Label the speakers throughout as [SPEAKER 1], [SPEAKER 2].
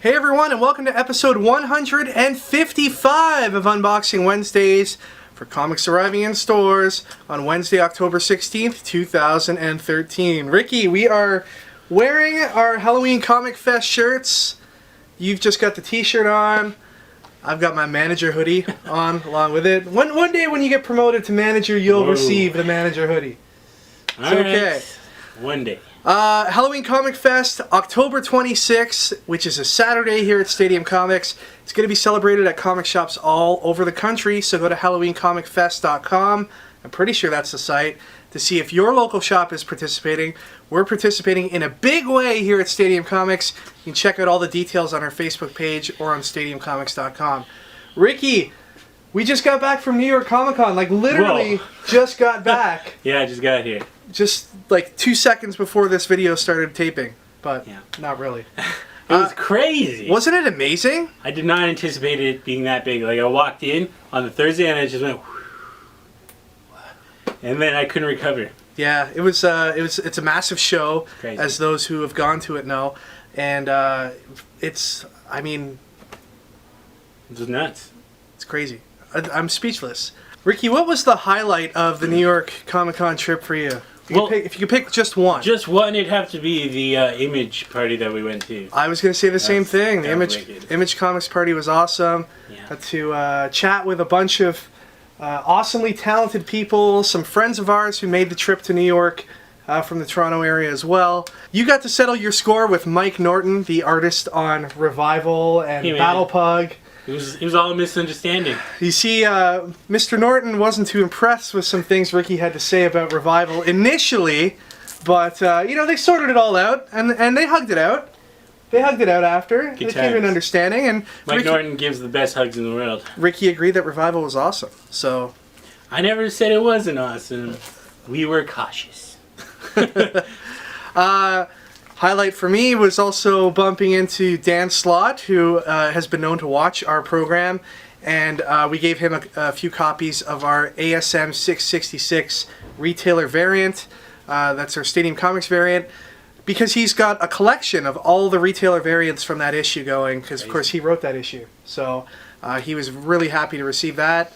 [SPEAKER 1] Hey everyone, and welcome to episode 155 of Unboxing Wednesdays for comics arriving in stores on Wednesday, October 16th, 2013. Ricky, we are wearing our Halloween Comic Fest shirts. You've just got the t-shirt on. I've got my manager hoodie on along with it. One day when you get promoted to manager, you'll receive the manager hoodie. It's okay.
[SPEAKER 2] One day.
[SPEAKER 1] Halloween Comic Fest, October 26th, which is a Saturday here at Stadium Comics. It's going to be celebrated at comic shops all over the country, so go to HalloweenComicFest.com. I'm pretty sure that's the site to see if your local shop is participating. We're participating in a big way here at Stadium Comics. You can check out all the details on our Facebook page or on StadiumComics.com. Ricky, we just got back from New York ComicCon, like literally just got back.
[SPEAKER 2] Yeah, I just got here.
[SPEAKER 1] Just like 2 seconds before this video started taping, but not really.
[SPEAKER 2] It was crazy.
[SPEAKER 1] Wasn't it amazing?
[SPEAKER 2] I did not anticipate it being that big. Like I walked in on the Thursday and I just went, and then I couldn't recover.
[SPEAKER 1] Yeah, it's a massive show,
[SPEAKER 2] Crazy.
[SPEAKER 1] as those who have gone to it know, and I mean,
[SPEAKER 2] it was nuts.
[SPEAKER 1] It's crazy. I'm speechless. Ricky, what was the highlight of the New York Comic-Con trip for you? If you could pick just one.
[SPEAKER 2] Just one, it'd have to be the Image party that we went to.
[SPEAKER 1] I was going to say the same thing. The Image Comics party was awesome.
[SPEAKER 2] Yeah.
[SPEAKER 1] Got to chat with a bunch of awesomely talented people, some friends of ours who made the trip to New York from the Toronto area as well. You got to settle your score with Mike Norton, the artist on Revival and Battle Pug.
[SPEAKER 2] It was all a misunderstanding.
[SPEAKER 1] You see, Mr. Norton wasn't too impressed with some things Ricky had to say about Revival initially, but you know, they sorted it all out and they hugged it out. They hugged it out after. They came to an understanding, and
[SPEAKER 2] Mike Norton gives the best hugs in the world.
[SPEAKER 1] Ricky agreed that Revival was awesome. So
[SPEAKER 2] I never said it wasn't awesome. We were cautious.
[SPEAKER 1] Highlight for me was also bumping into Dan Slott, who has been known to watch our program, and we gave him a few copies of our ASM 666 retailer variant. That's our Stadium Comics variant, because he's got a collection of all the retailer variants from that issue going, because of course he wrote that issue. So he was really happy to receive that.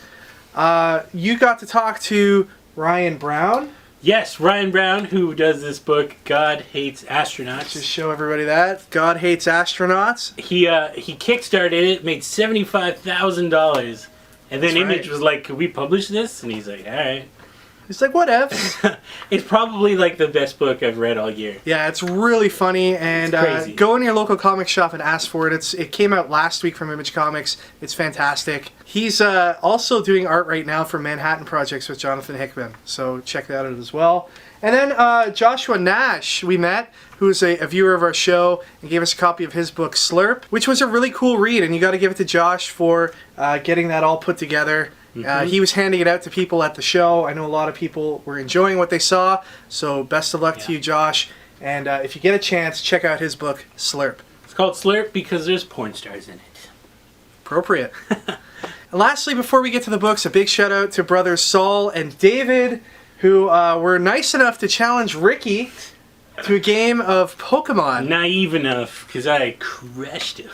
[SPEAKER 1] You got to talk to Ryan Brown.
[SPEAKER 2] Yes, Ryan Brown, who does this book, God Hates Astronauts.
[SPEAKER 1] Just show everybody that. God Hates Astronauts.
[SPEAKER 2] He kickstarted it, made $75,000, and then Image was like, "Could we publish this?" And he's like, "All right."
[SPEAKER 1] He's like, "Whatevs."
[SPEAKER 2] It's probably like the best book I've read all year.
[SPEAKER 1] Yeah, it's really funny, and go in your local comic shop and ask for it. It came out last week from Image Comics. It's fantastic. He's also doing art right now for Manhattan Projects with Jonathan Hickman, so check that out as well. And then Joshua Nash, we met, who is a viewer of our show, and gave us a copy of his book, Slurp, which was a really cool read, and you got to give it to Josh for getting that all put together. He was handing it out to people at the show. I know a lot of people were enjoying what they saw, so best of luck to you, Josh. And if you get a chance, check out his book, Slurp.
[SPEAKER 2] It's called Slurp because there's porn stars in it.
[SPEAKER 1] Appropriate. And lastly, before we get to the books, a big shout out to brothers Saul and David, who were nice enough to challenge Ricky to a game of Pokemon.
[SPEAKER 2] Naive enough, because I crushed him.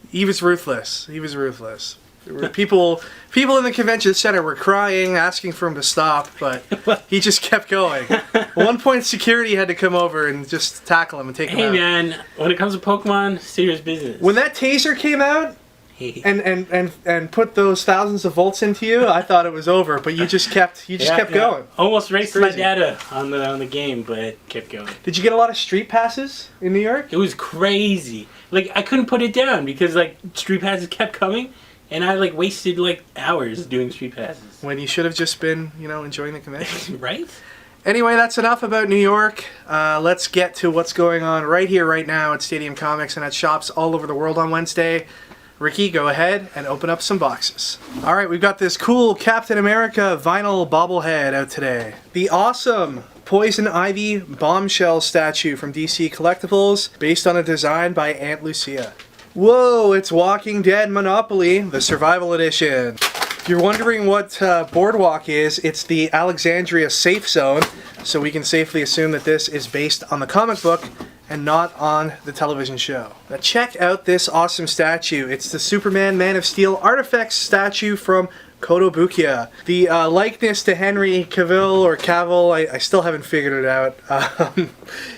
[SPEAKER 1] He was ruthless. He was ruthless. There were people in the convention center were crying, asking for him to stop, but he just kept going. At one point, security had to come over and just tackle him and take him out.
[SPEAKER 2] Hey man, when it comes to Pokemon, serious business.
[SPEAKER 1] When that taser came out and put those thousands of volts into you, I thought it was over, but you just kept going.
[SPEAKER 2] Almost raced my data on the game, but kept going.
[SPEAKER 1] Did you get a lot of street passes in New York?
[SPEAKER 2] It was crazy. Like I couldn't put it down because like street passes kept coming, and I like wasted like hours doing street passes.
[SPEAKER 1] When you should have just been, you know, enjoying the convention.
[SPEAKER 2] Right?
[SPEAKER 1] Anyway, that's enough about New York. Let's get to what's going on right here, right now at Stadium Comics and at shops all over the world on Wednesday. Ricky, go ahead and open up some boxes. Alright, we've got this cool Captain America vinyl bobblehead out today. The awesome Poison Ivy bombshell statue from DC Collectibles, based on a design by Aunt Lucia. Whoa, it's Walking Dead Monopoly, the Survival Edition. If you're wondering what Boardwalk is, it's the Alexandria Safe Zone, so we can safely assume that this is based on the comic book and not on the television show. Now check out this awesome statue. It's the Superman Man of Steel Artifacts statue from Kotobukiya. The likeness to Henry Cavill or Cavill, I still haven't figured it out,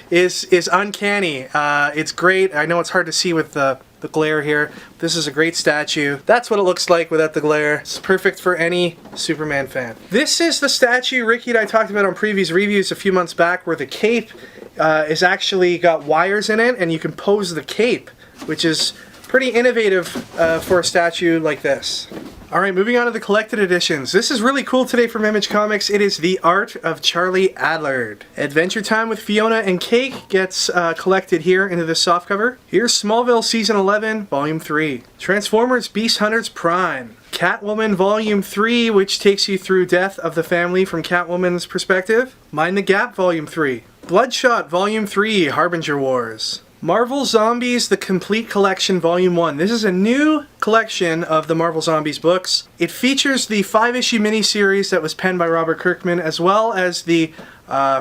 [SPEAKER 1] is uncanny. It's great. I know it's hard to see with the glare here. This is a great statue. That's what it looks like without the glare. It's perfect for any Superman fan. This is the statue Ricky and I talked about on previous reviews a few months back, where the cape is actually got wires in it and you can pose the cape, which is pretty innovative for a statue like this. Alright, moving on to the collected editions. This is really cool today from Image Comics. It is The Art of Charlie Adlard. Adventure Time with Fiona and Cake gets collected here into this softcover. Here's Smallville Season 11, Volume 3. Transformers Beast Hunters Prime. Catwoman Volume 3, which takes you through Death of the Family from Catwoman's perspective. Mind the Gap Volume 3. Bloodshot Volume 3, Harbinger Wars. Marvel Zombies, The Complete Collection, Volume 1. This is a new collection of the Marvel Zombies books. It features the 5-issue miniseries that was penned by Robert Kirkman, as well as the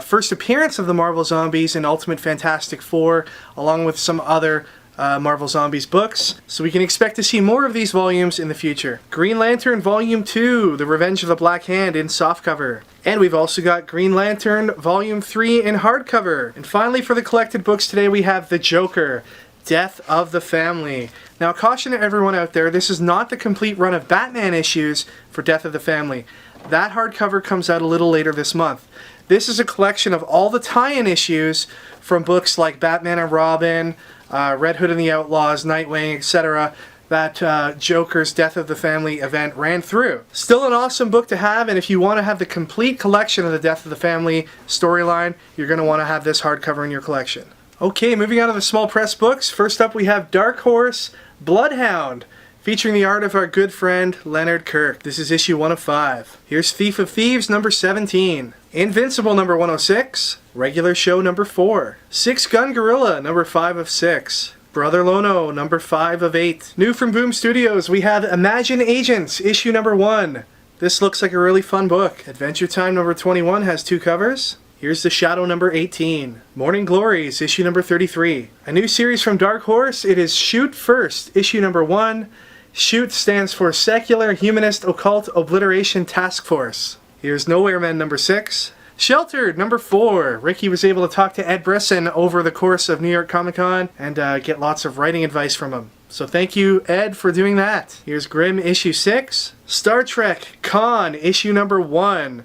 [SPEAKER 1] first appearance of the Marvel Zombies in Ultimate Fantastic Four, along with some other Marvel Zombies books. So we can expect to see more of these volumes in the future. Green Lantern Volume 2, The Revenge of the Black Hand in softcover. And we've also got Green Lantern Volume 3 in hardcover. And finally, for the collected books today, we have The Joker, Death of the Family. Now, caution to everyone out there, this is not the complete run of Batman issues for Death of the Family. That hardcover comes out a little later this month. This is a collection of all the tie-in issues from books like Batman and Robin, Red Hood and the Outlaws, Nightwing, etc. that Joker's Death of the Family event ran through. Still an awesome book to have, and if you want to have the complete collection of the Death of the Family storyline, you're going to want to have this hardcover in your collection. Okay, moving on to the small press books. First up we have Dark Horse Bloodhound, featuring the art of our good friend Leonard Kirk. This is issue 1 of 5. Here's Thief of Thieves number 17. Invincible number 106. Regular Show number 4. Six Gun Gorilla number 5 of 6. Brother Lono number 5 of 8. New from Boom Studios, we have Imagine Agents issue number 1. This looks like a really fun book. Adventure Time number 21 has 2 covers. Here's The Shadow number 18. Morning Glories issue number 33. A new series from Dark Horse. It is Shoot First issue number 1. SHOOT stands for Secular Humanist Occult Obliteration Task Force. Here's Nowhere Men number 6. Sheltered number 4. Ricky was able to talk to Ed Brisson over the course of New York ComicCon and get lots of writing advice from him. So thank you, Ed, for doing that. Here's Grimm issue 6. Star Trek Con issue number 1.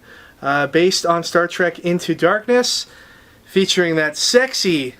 [SPEAKER 1] Based on Star Trek Into Darkness, featuring that sexy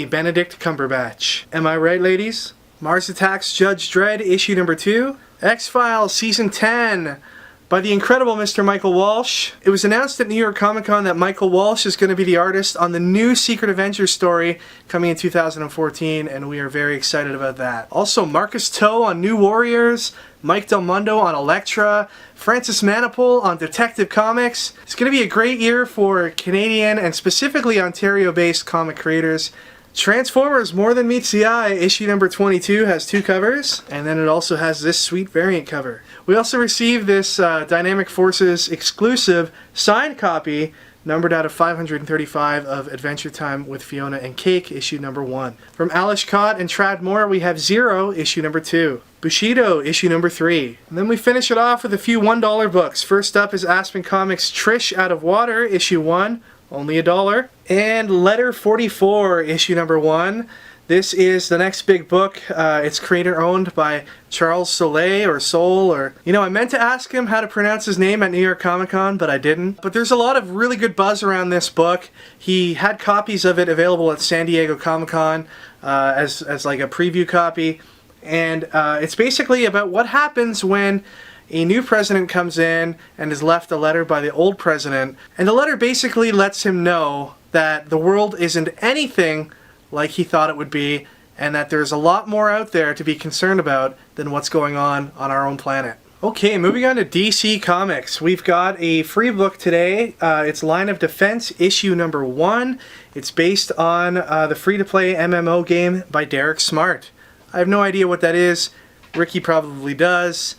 [SPEAKER 1] Benedict Cumberbatch. Am I right, ladies? Mars Attacks Judge Dredd issue number 2. X-Files season 10 by the incredible Mr. Michael Walsh. It was announced at New York Comic Con that Michael Walsh is going to be the artist on the new Secret Avengers story coming in 2014, and we are very excited about that. Also, Marcus Toe on New Warriors, Mike Del Mundo on Elektra, Francis Manapul on Detective Comics. It's going to be a great year for Canadian and specifically Ontario-based comic creators. Transformers More Than Meets the Eye issue number 22 has 2 covers, and then it also has this sweet variant cover. We also received this Dynamic Forces exclusive signed copy, numbered out of 535, of Adventure Time with Fiona and Cake issue number 1. From Alish Cott and Trad Moore we have Zero issue number 2. Bushido issue number 3. And then we finish it off with a few $1 books. First up is Aspen Comics Trish Out of Water issue 1. Only $1. And Letter 44, issue number 1. This is the next big book. It's creator owned by Charles Soule or Soul or... You know, I meant to ask him how to pronounce his name at New York Comic Con, but I didn't. But there's a lot of really good buzz around this book. He had copies of it available at San Diego Comic Con as like a preview copy. And it's basically about what happens when a new president comes in and is left a letter by the old president, and the letter basically lets him know that the world isn't anything like he thought it would be, and that there's a lot more out there to be concerned about than what's going on our own planet. Okay, moving on to DC Comics. We've got a free book today. It's Line of Defense issue number 1. It's based on the free-to-play MMO game by Derek Smart. I have no idea what that is. Ricky probably does.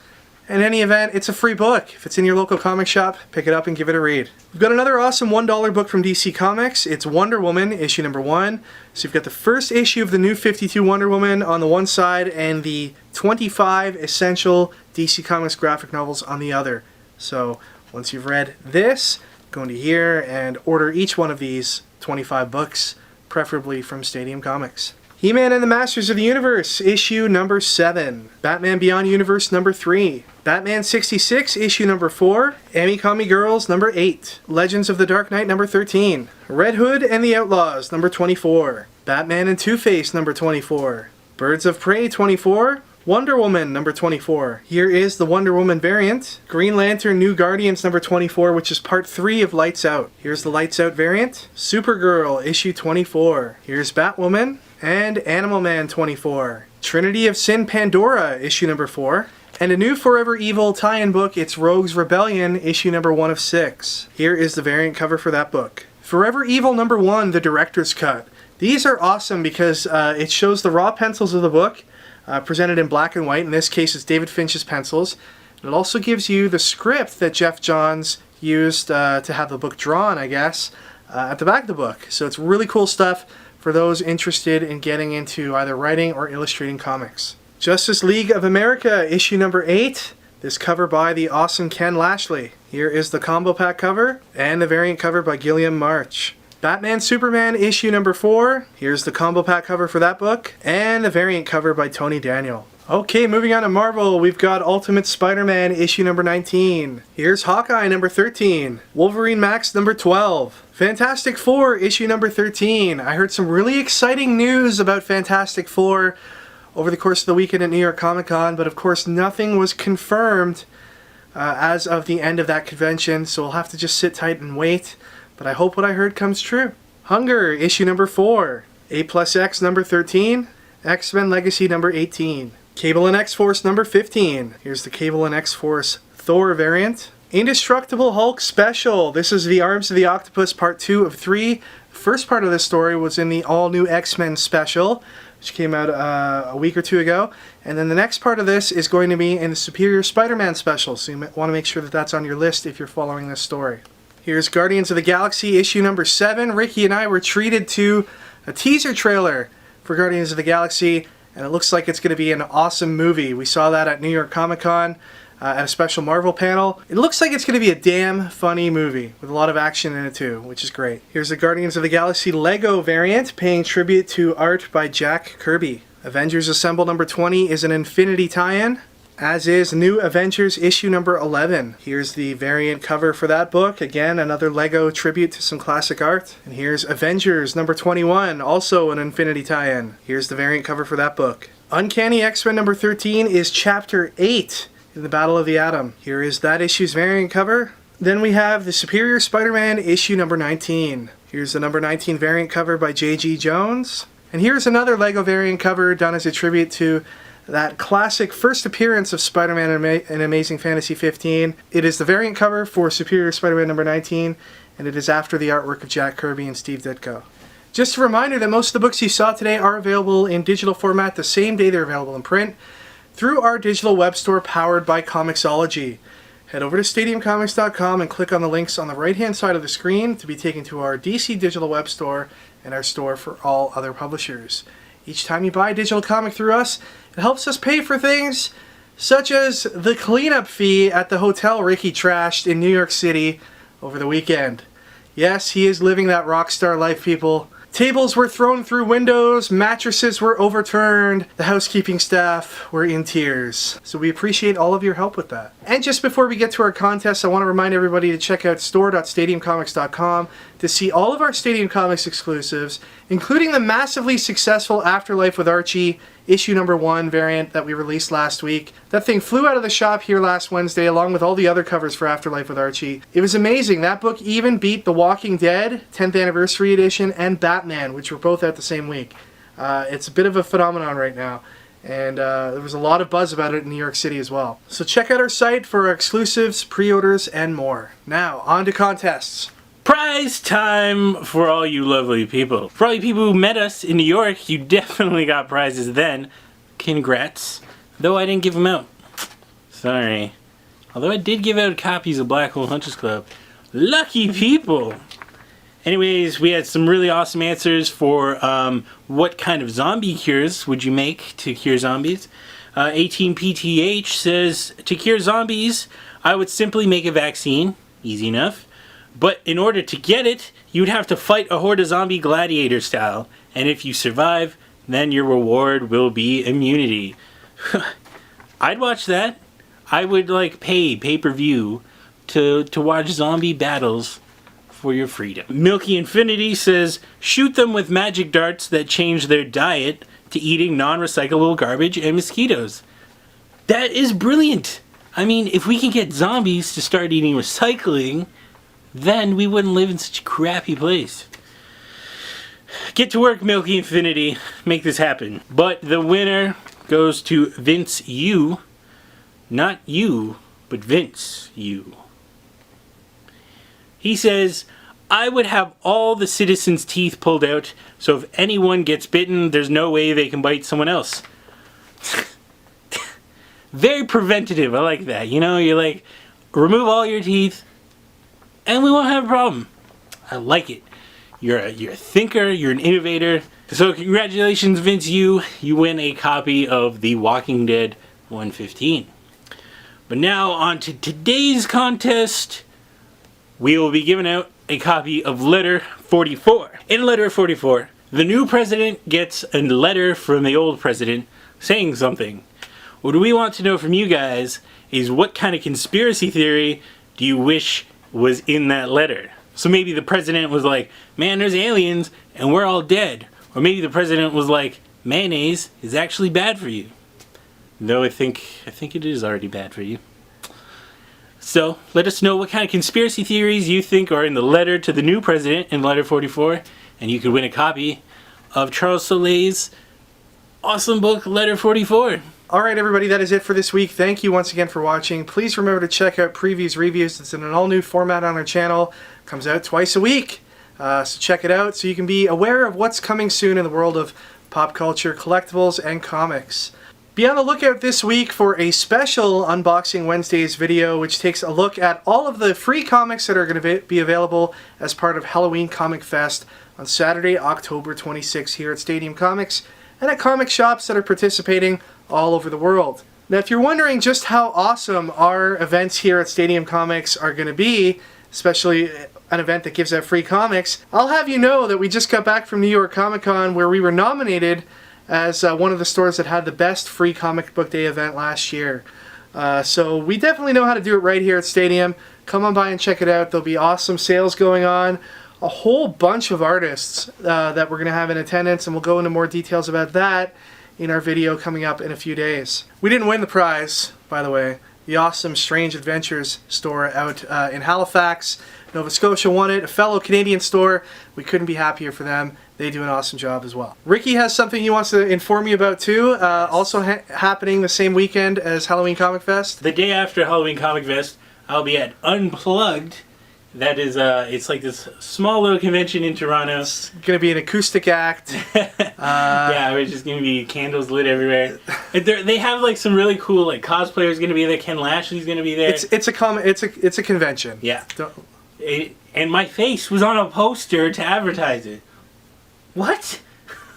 [SPEAKER 1] In any event, it's a free book. If it's in your local comic shop, pick it up and give it a read. We've got another awesome $1 book from DC Comics. It's Wonder Woman, issue number 1. So you've got the first issue of the New 52 Wonder Woman on the one side and the 25 essential DC Comics graphic novels on the other. So once you've read this, go into here and order each one of these 25 books, preferably from Stadium Comics. He-Man and the Masters of the Universe, issue number 7. Batman Beyond Universe, number 3. Batman 66, issue number 4. Ami Girls, number 8. Legends of the Dark Knight, number 13. Red Hood and the Outlaws, number 24. Batman and Two-Face, number 24. Birds of Prey, 24. Wonder Woman, number 24. Here is the Wonder Woman variant. Green Lantern New Guardians, number 24, which is part 3 of Lights Out. Here's the Lights Out variant. Supergirl, issue 24. Here's Batwoman. And Animal Man 24. Trinity of Sin Pandora, issue number 4. And a new Forever Evil tie-in book, it's Rogue's Rebellion, issue number 1 of 6. Here is the variant cover for that book. Forever Evil number 1, the director's cut. These are awesome because it shows the raw pencils of the book, presented in black and white. In this case, it's David Finch's pencils. It also gives you the script that Jeff Johns used to have the book drawn, I guess, at the back of the book. So it's really cool stuff for those interested in getting into either writing or illustrating comics. Justice League of America, issue number 8. This cover by the awesome Ken Lashley. Here is the combo pack cover and the variant cover by Gilliam March. Batman Superman, issue number 4. Here's the combo pack cover for that book and the variant cover by Tony Daniel. Okay, moving on to Marvel, we've got Ultimate Spider-Man, issue number 19. Here's Hawkeye, number 13. Wolverine Max, number 12. Fantastic Four, issue number 13. I heard some really exciting news about Fantastic Four over the course of the weekend at New York ComicCon, but of course nothing was confirmed as of the end of that convention, so we'll have to just sit tight and wait. But I hope what I heard comes true. Hunger, issue number 4. A+X, number 13. X-Men Legacy, number 18. Cable and X-Force, number 15. Here's the Cable and X-Force Thor variant. Indestructible Hulk Special. This is the Arms of the Octopus part 2 of 3. The first part of this story was in the all-new X-Men special, which came out a week or two ago. And then the next part of this is going to be in the Superior Spider-Man special, so you want to make sure that that's on your list if you're following this story. Here's Guardians of the Galaxy, issue number 7. Ricky and I were treated to a teaser trailer for Guardians of the Galaxy, and it looks like it's going to be an awesome movie. We saw that at New York Comic-Con at a special Marvel panel. It looks like it's going to be a damn funny movie with a lot of action in it too, which is great. Here's the Guardians of the Galaxy Lego variant, paying tribute to art by Jack Kirby. Avengers Assemble number 20 is an Infinity tie-in, as is New Avengers issue number 11. Here's the variant cover for that book. Again, another Lego tribute to some classic art. And here's Avengers number 21, also an Infinity tie-in. Here's the variant cover for that book. Uncanny X-Men number 13 is chapter 8 in the Battle of the Atom. Here is that issue's variant cover. Then we have the Superior Spider-Man issue number 19. Here's the number 19 variant cover by J.G. Jones. And here's another Lego variant cover done as a tribute to that classic first appearance of Spider-Man in Amazing Fantasy 15. It is the variant cover for Superior Spider-Man number 19, and it is after the artwork of Jack Kirby and Steve Ditko. Just a reminder that most of the books you saw today are available in digital format the same day they're available in print through our digital web store powered by Comixology. Head over to stadiumcomics.com and click on the links on the right-hand side of the screen to be taken to our DC digital web store and our store for all other publishers. Each time you buy a digital comic through us, it helps us pay for things such as the cleanup fee at the hotel Ricky trashed in New York City over the weekend. Yes, he is living that rock star life, people. Tables were thrown through windows, mattresses were overturned, the housekeeping staff were in tears. So we appreciate all of your help with that. And just before we get to our contest, I want to remind everybody to check out store.stadiumcomics.com to see all of our Stadium Comics exclusives, including the massively successful Afterlife with Archie issue number 1 variant that we released last week. That thing flew out of the shop here last Wednesday along with all the other covers for Afterlife with Archie. It was amazing. That book even beat The Walking Dead 10th Anniversary Edition and Batman, which were both out the same week. It's a bit of a phenomenon right now, and there was a lot of buzz about it in New York City as well. So check out our site for our exclusives, pre-orders, and more. Now, on to contests.
[SPEAKER 2] Prize time for all you lovely people. For all you people who met us in New York, you definitely got prizes then. Congrats. Though I didn't give them out. Sorry. Although I did give out copies of Black Hole Hunters Club. Lucky people! Anyways, we had some really awesome answers for what kind of zombie cures would you make to cure zombies. 18PTH says, to cure zombies, I would simply make a vaccine. Easy enough. But in order to get it, you'd have to fight a horde of zombie gladiator style. And if you survive, then your reward will be immunity. I'd watch that. I would like pay pay-per-view to watch zombie battles for your freedom. Milky Infinity says, shoot them with magic darts that change their diet to eating non-recyclable garbage and mosquitoes. That is brilliant. I mean, if we can get zombies to start eating recycling, then we wouldn't live in such a crappy place. Get to work, Milky Infinity. Make this happen. But the winner goes to Vince U. Not you, but Vince U. He says, I would have all the citizens' teeth pulled out, so if anyone gets bitten, there's no way they can bite someone else. Very preventative. I like that. You know, you're like, remove all your teeth, and we won't have a problem. I like it. You're a thinker. You're an innovator. So congratulations, Vince U. You win a copy of The Walking Dead 115. But now on to today's contest. We will be giving out a copy of Letter 44. In Letter 44, the new president gets a letter from the old president saying something. What we want to know from you guys is what kind of conspiracy theory do you wish was in that letter? So maybe the president was like, man, there's aliens and we're all dead. Or maybe the president was like, mayonnaise is actually bad for you. Though I think it is already bad for you. So let us know what kind of conspiracy theories you think are in the letter to the new president in Letter 44, and you could win a copy of Charles Soleil's awesome book, Letter 44.
[SPEAKER 1] Alright everybody, that is it for this week. Thank you once again for watching. Please remember to check out Previews Reviews. It's in an all new format on our channel. It comes out twice a week. So check it out so you can be aware of what's coming soon in the world of pop culture, collectibles, and comics. Be on the lookout this week for a special Unboxing Wednesdays video which takes a look at all of the free comics that are going to be available as part of Halloween Comic Fest on Saturday, October 26th here at Stadium Comics and at comic shops that are participating all over the world. Now if you're wondering just how awesome our events here at Stadium Comics are going to be, especially an event that gives out free comics, I'll have you know that we just got back from New York ComicCon where we were nominated as one of the stores that had the best free comic book day event last year. So we definitely know how to do it right here at Stadium. Come on by and check it out. There'll be awesome sales going on. A whole bunch of artists that we're going to have in attendance, and we'll go into more details about that in our video coming up in a few days. We didn't win the prize, by the way. The awesome Strange Adventures store out in Halifax, Nova Scotia won it. A fellow Canadian store. We couldn't be happier for them. They do an awesome job as well. Ricky has something he wants to inform you about too. Also happening the same weekend as Halloween Comic Fest.
[SPEAKER 2] The day after Halloween Comic Fest, I'll be at Unplugged. That is, it's like this small little convention in Toronto.
[SPEAKER 1] It's going to be an acoustic act.
[SPEAKER 2] Yeah, we're just going to be candles lit everywhere. They have like some really cool like cosplayers going to be there. Ken Lashley's going to be there.
[SPEAKER 1] It's a convention.
[SPEAKER 2] Yeah. And my face was on a poster to advertise it. What?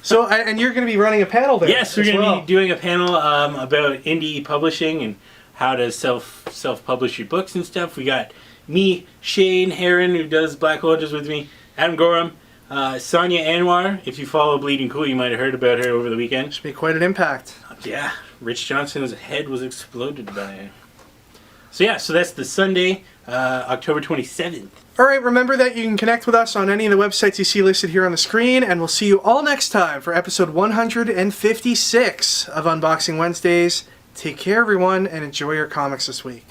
[SPEAKER 1] So, and you're going to be running a panel there.
[SPEAKER 2] Yes, we're going to be doing a panel about indie publishing and how to self-publish your books and stuff. We got me, Shane Heron, who does Black Hole Hunters with me, Adam Gorham, Sonia Anwar. If you follow Bleeding Cool, you might have heard about her over the weekend.
[SPEAKER 1] Should be quite an impact.
[SPEAKER 2] Yeah, Rich Johnson's head was exploded by her. So yeah, so that's the Sunday, October 27th.
[SPEAKER 1] Alright, remember that you can connect with us on any of the websites you see listed here on the screen, and we'll see you all next time for episode 156 of Unboxing Wednesdays. Take care, everyone, and enjoy your comics this week.